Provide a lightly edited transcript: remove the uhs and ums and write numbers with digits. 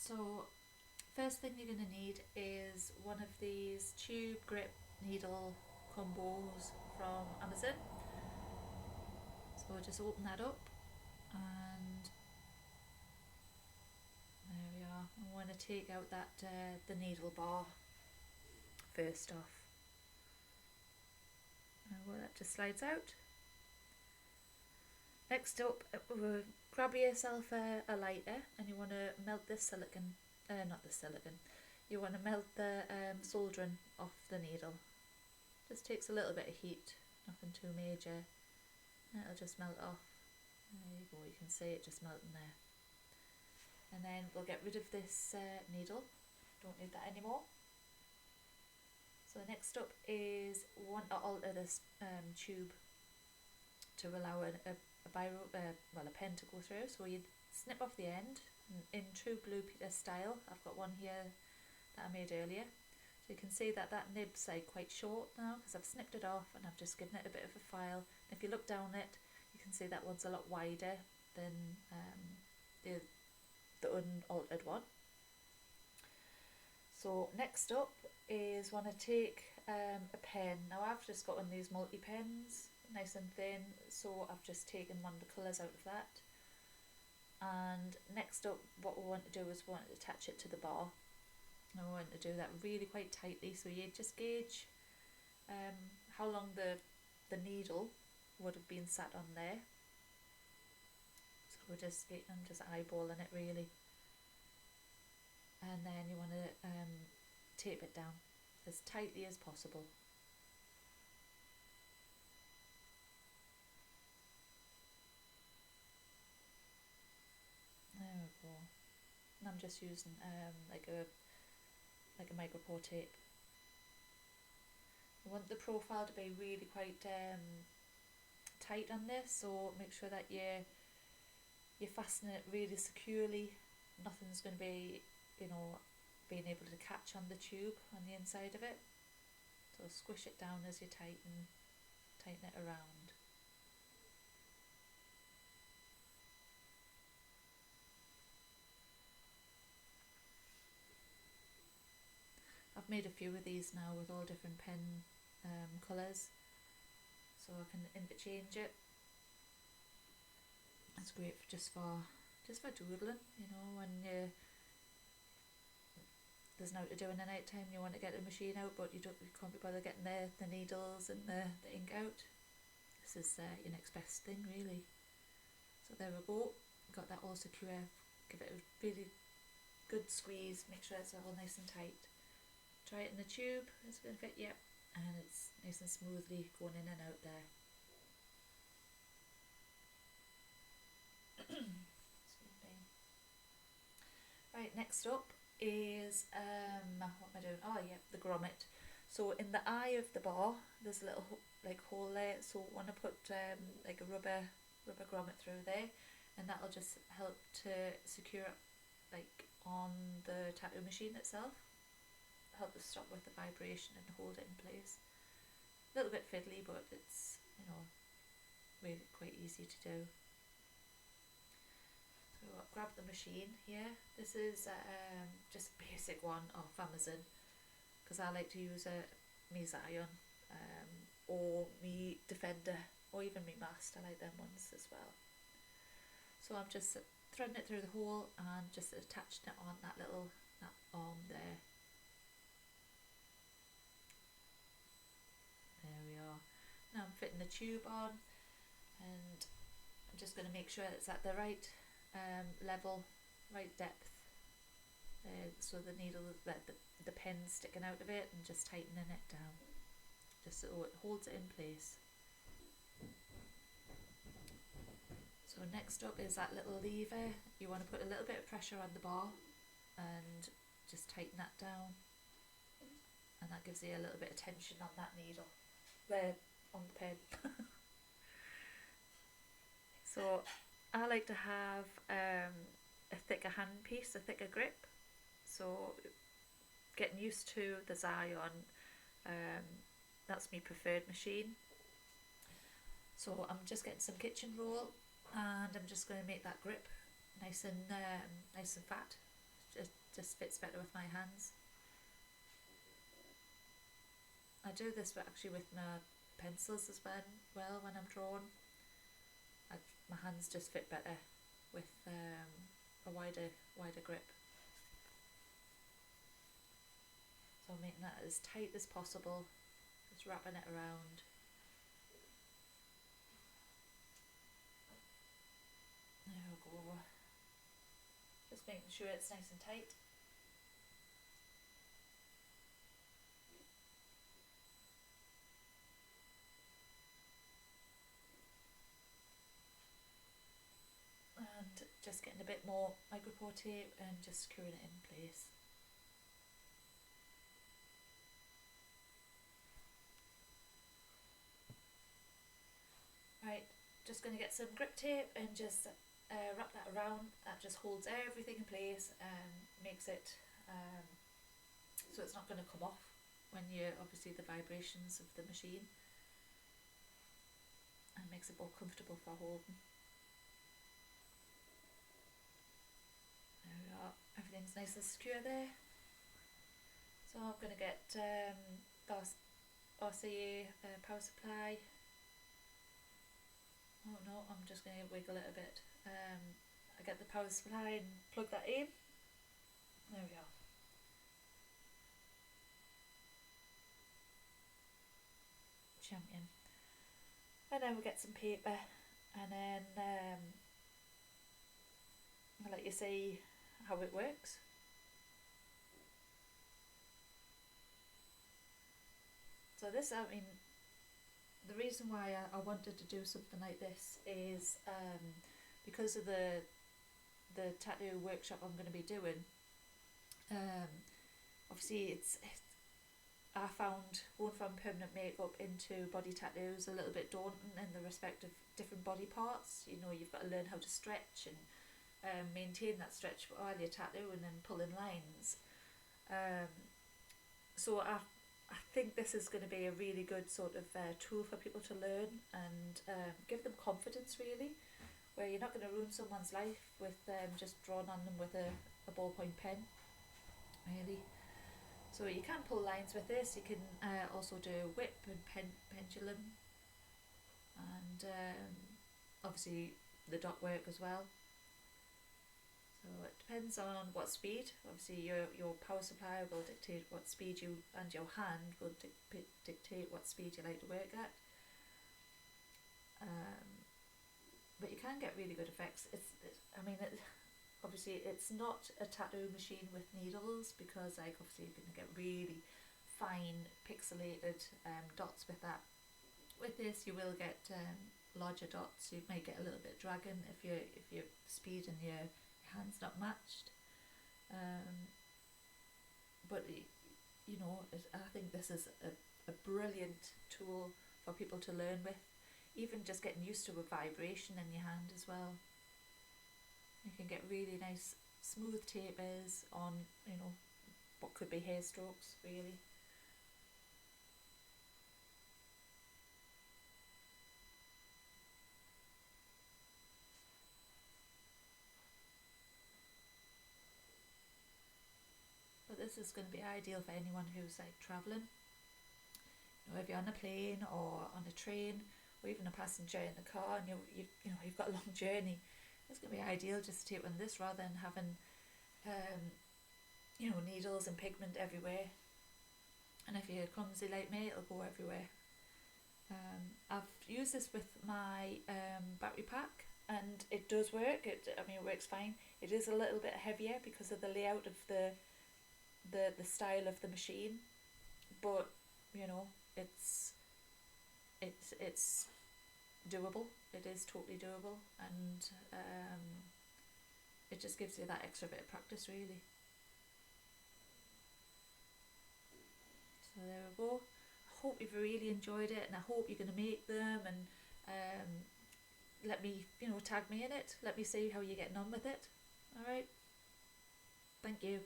So first thing you're going to need is one of these tube grip needle combos from Amazon. So just open that up and there we are. I want to take out that the needle bar first off. Well, that just slides out. Next up, grab yourself a lighter and you want to melt this silicone, not the silicone, you want to melt the soldering off the needle. Just takes a little bit of heat, nothing too major, and it'll just melt off. There you go, you can see it just melting there. And then we'll get rid of this needle, don't need that anymore. So next up is want to alter this tube to allow a pen to go through. So you snip off the end in true Blue Peter style. I've got one here that I made earlier. So you can see that nib's like quite short now because I've snipped it off and I've just given it a bit of a file. If you look down it, you can see that one's a lot wider than the unaltered one. So next up is want to take a pen. Now I've just got one of these multi pens, nice and thin, so I've just taken one of the colours out of that. And next up, what we want to do is we want to attach it to the bar. And we want to do that really quite tightly, so you just gauge how long the needle would have been sat on there. So I'm just eyeballing it really. And then you want to tape it down as tightly as possible. There we go. And I'm just using like a micropore tape. I want the profile to be really quite tight on this, so make sure that you fasten it really securely. Nothing's going to be, being able to catch on the tube on the inside of it. So squish it down as you tighten it around. I've made a few of these now with all different pen colours, so I can interchange it. It's great for doodling, when there's no to do in the night time, you want to get the machine out but you can't be bothered getting the needles and the ink out. This is your next best thing really. So there we go, got that all secure. Give it a really good squeeze, make sure it's all nice and tight. Try it in the tube, it's going to fit, yep, and it's nice and smoothly going in and out there. Right, next up is what am I doing? Oh yeah, the grommet. So in the eye of the bar, there's a little hole there. So I want to put like a rubber grommet through there, and that'll just help to secure it like on the tattoo machine itself. Help to stop with the vibration and hold it in place. A little bit fiddly, but it's really quite easy to do. So I'll grab the machine here. This is just a basic one off Amazon because I like to use me Zion or me Defender or even me Mast. I like them ones as well. So I'm just threading it through the hole and just attaching it on that arm there. There we are. Now I'm fitting the tube on, and I'm just going to make sure it's at the right level, right depth, so the needle, the pen's sticking out of it, and just tightening it down, just so it holds it in place. So next up is that little lever. You want to put a little bit of pressure on the bar and just tighten that down, and that gives you a little bit of tension on that needle, on the pen. So I like to have a thicker handpiece, a thicker grip. So getting used to the Zion, that's my preferred machine. So I'm just getting some kitchen roll and I'm just going to make that grip nice and fat, it just fits better with my hands. I do this actually with my pencils as well when I'm drawing. My hands just fit better with a wider grip. So I'm making that as tight as possible, just wrapping it around. There we go. Just making sure it's nice and tight. And just getting a bit more micropore tape and just screwing it in place. Right, just going to get some grip tape and just wrap that around. That just holds everything in place and makes it so it's not going to come off when you obviously the vibrations of the machine, and makes it more comfortable for holding. There we are, everything's nice and secure there. So I'm going to get RCA power supply. Oh no, I'm just going to wiggle it a bit. I get the power supply and plug that in. There we are. Champion. And then we'll get some paper, and then I'll let you see how it works. So this, I mean, the reason why I wanted to do something like this is because of the tattoo workshop I'm going to be doing. Obviously I found going from permanent makeup into body tattoos a little bit daunting in the respect of different body parts. You know, you've got to learn how to stretch and maintain that stretch while you're tattooing and pulling lines. So I think this is going to be a really good sort of tool for people to learn and give them confidence, really, where you're not going to ruin someone's life with just drawing on them with a ballpoint pen, really. So you can pull lines with this. You can also do whip and pendulum, and obviously the dot work as well. So it depends on what speed. Obviously your power supply will dictate what speed you, and your hand will dictate what speed you like to work at. But you can get really good effects. Obviously it's not a tattoo machine with needles, because like obviously you're going to get really fine pixelated dots with that. With this you will get larger dots. You may get a little bit dragging if your speed and your hand's not matched. But you know, I think this is a brilliant tool for people to learn with. Even just getting used to a vibration in your hand as well. You can get really nice smooth tapers on, you know, what could be hair strokes, really. But this is going to be ideal for anyone who's like travelling. You know, if you're on a plane or on a train, or even a passenger in the car, and you've got a long journey, it's going to be ideal just to take one of this rather than having needles and pigment everywhere. And if you're clumsy like me, it'll go everywhere. I've used this with my battery pack, and it does work. It works fine. It is a little bit heavier because of the layout of the style of the machine, but you know, it's doable. It is totally doable, and it just gives you that extra bit of practice, really. So there we go. I hope you've really enjoyed it, and I hope you're going to make them, and let me, tag me in it. Let me see how you're getting on with it. All right. Thank you.